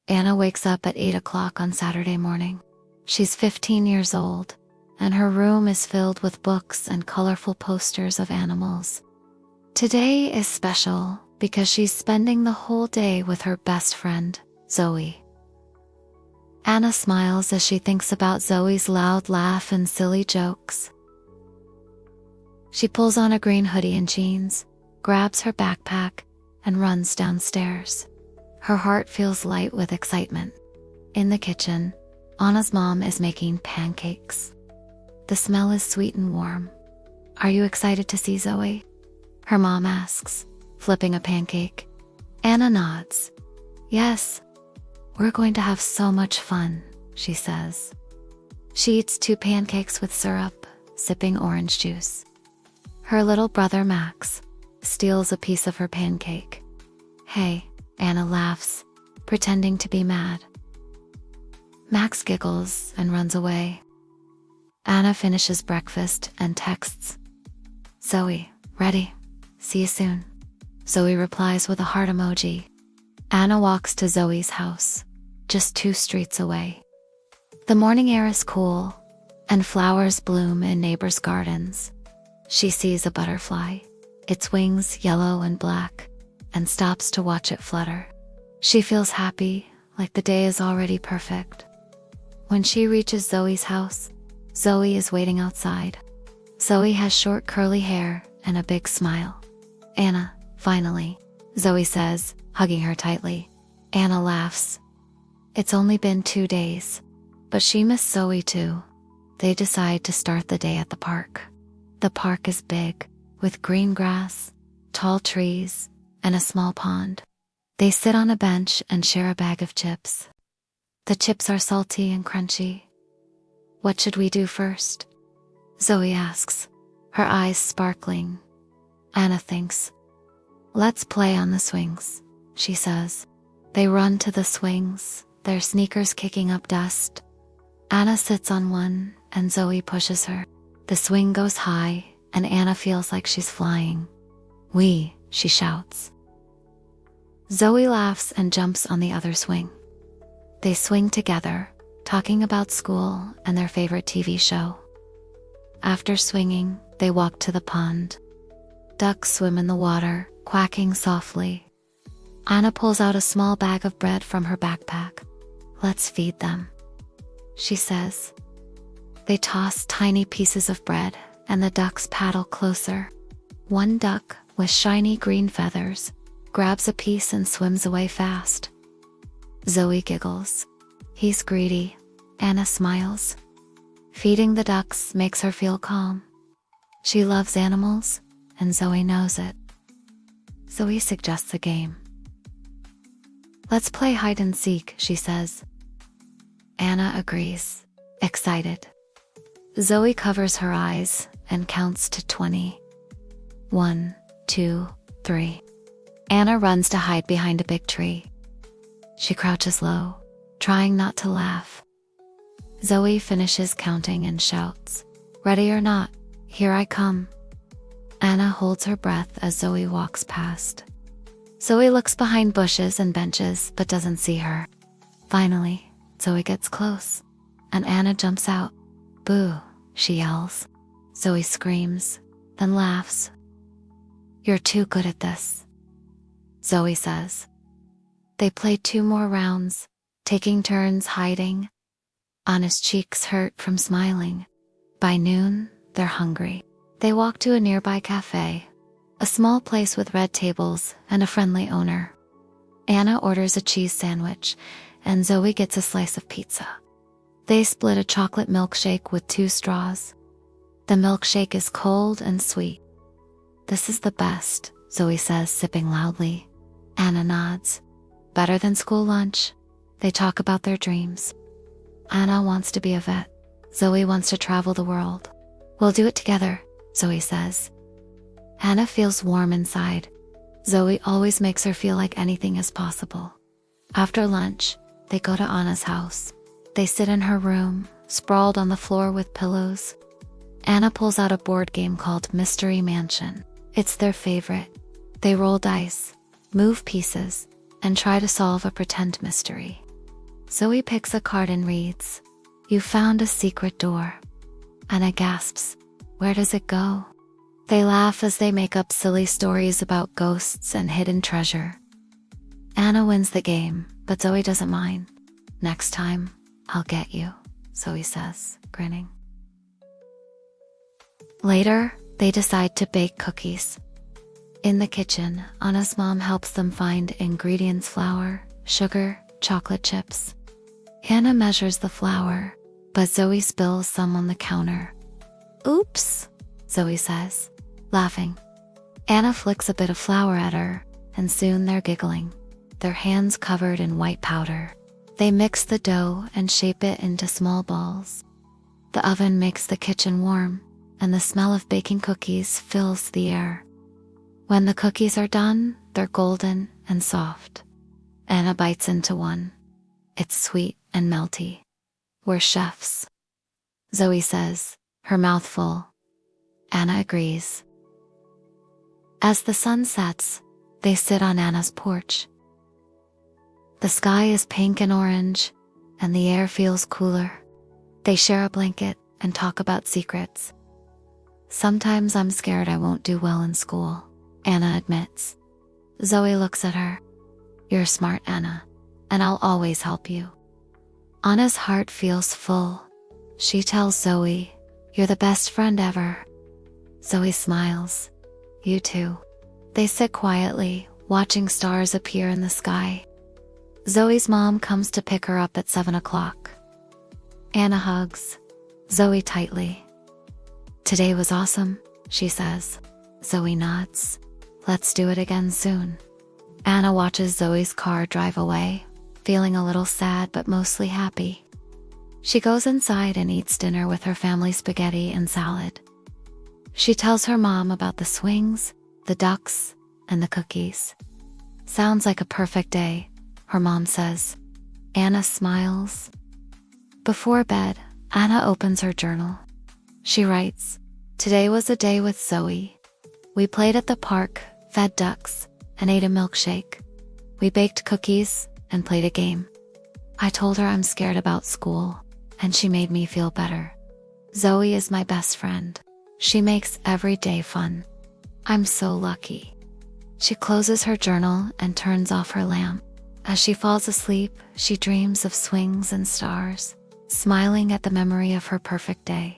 Anna wakes up at 8 o'clock on Saturday morning. She's 15 years old, and her room is filled with books and colorful posters of animals. Today is special because she's spending the whole day with her best friend, Zoe. Anna smiles as she thinks about Zoe's loud laugh and silly jokes. She pulls on a green hoodie and jeans, grabs her backpack, and runs downstairs. Her heart feels light with excitement. In the kitchen, Anna's mom is making pancakes. The smell is sweet and warm. "Are you excited to see Zoe?" her mom asks, flipping a pancake. Anna nods. "Yes, we're going to have so much fun," she says. She eats 2 pancakes with syrup, sipping orange juice. Her little brother Max steals a piece of her pancake. "Hey," Anna laughs, pretending to be mad. Max giggles and runs away. Anna finishes breakfast and texts, "Zoe, ready. See you soon." Zoe replies with a heart emoji. Anna walks to Zoe's house, just 2 streets away. The morning air is cool, and flowers bloom in neighbors' gardens. She sees a butterfly, its wings yellow and black, and stops to watch it flutter. She feels happy, like the day is already perfect. When she reaches Zoe's house, Zoe is waiting outside. Zoe has short curly hair and a big smile. "Anna, finally," Zoe says, hugging her tightly. Anna laughs. It's only been 2 days, but she missed Zoe too. They decide to start the day at the park. The park is big, with green grass, tall trees, and a small pond. They sit on a bench and share a bag of chips. The chips are salty and crunchy. "What should we do first?" Zoe asks, her eyes sparkling. Anna thinks. "Let's play on the swings," she says. They run to the swings, their sneakers kicking up dust. Anna sits on one, and Zoe pushes her. The swing goes high, and Anna feels like she's flying. "Wee," she shouts. Zoe laughs and jumps on the other swing. They swing together, talking about school and their favorite TV show. After swinging, they walk to the pond. Ducks swim in the water, quacking softly. Anna pulls out a small bag of bread from her backpack. "Let's feed them," she says. They toss tiny pieces of bread, and the ducks paddle closer. One duck, with shiny green feathers, grabs a piece and swims away fast. Zoe giggles. "He's greedy." Anna smiles. Feeding the ducks makes her feel calm. She loves animals, and Zoe knows it. Zoe suggests a game. "Let's play hide and seek," she says. Anna agrees, excited. Zoe covers her eyes and counts to 20. 1, 2, 3. Anna runs to hide behind a big tree. She crouches low, trying not to laugh. Zoe finishes counting and shouts, "Ready or not, here I come." Anna holds her breath as Zoe walks past. Zoe looks behind bushes and benches but doesn't see her. Finally, Zoe gets close, and Anna jumps out. "Boo," she yells. Zoe screams, then laughs. "You're too good at this," Zoe says. They play 2 more rounds, taking turns hiding. Anna's cheeks hurt from smiling. By noon, they're hungry. They walk to a nearby cafe, a small place with red tables and a friendly owner. Anna orders a cheese sandwich, and Zoe gets a slice of pizza. They split a chocolate milkshake with 2 straws. The milkshake is cold and sweet. "This is the best," Zoe says, sipping loudly. Anna nods. Better than school lunch. They talk about their dreams. Anna wants to be a vet. Zoe wants to travel the world. "We'll do it together," Zoe says. Anna feels warm inside. Zoe always makes her feel like anything is possible. After lunch, they go to Anna's house. They sit in her room, sprawled on the floor with pillows. Anna pulls out a board game called Mystery Mansion. It's their favorite. They roll dice, move pieces, and try to solve a pretend mystery. Zoe picks a card and reads, "You found a secret door." Anna gasps, "Where does it go?" They laugh as they make up silly stories about ghosts and hidden treasure. Anna wins the game, but Zoe doesn't mind. "Next time, I'll get you," Zoe says, grinning. Later, they decide to bake cookies. In the kitchen, Anna's mom helps them find ingredients: flour, sugar, chocolate chips. Anna measures the flour, but Zoe spills some on the counter. "Oops," Zoe says, laughing. Anna flicks a bit of flour at her, and soon they're giggling, their hands covered in white powder. They mix the dough and shape it into small balls. The oven makes the kitchen warm, and the smell of baking cookies fills the air. When the cookies are done, they're golden and soft. Anna bites into one. It's sweet and melty. "We're chefs," Zoe says, her mouth full. Anna agrees. As the sun sets, they sit on Anna's porch. The sky is pink and orange, and the air feels cooler. They share a blanket and talk about secrets. "Sometimes I'm scared I won't do well in school," Anna admits. Zoe looks at her. "You're smart, Anna, and I'll always help you." Anna's heart feels full. She tells Zoe, "You're the best friend ever." Zoe smiles. "You too." They sit quietly, watching stars appear in the sky. Zoe's mom comes to pick her up at 7 o'clock. Anna hugs Zoe tightly. "Today was awesome," she says. Zoe nods. "Let's do it again soon." Anna watches Zoe's car drive away, feeling a little sad but mostly happy. She goes inside and eats dinner with her family: spaghetti and salad. She tells her mom about the swings, the ducks, and the cookies. "Sounds like a perfect day," her mom says. Anna smiles. Before bed, Anna opens her journal. She writes, "Today was a day with Zoe. We played at the park, fed ducks, and ate a milkshake. We baked cookies and played a game. I told her I'm scared about school, and she made me feel better. Zoe is my best friend. She makes every day fun. I'm so lucky." She closes her journal and turns off her lamp. As she falls asleep, she dreams of swings and stars, smiling at the memory of her perfect day.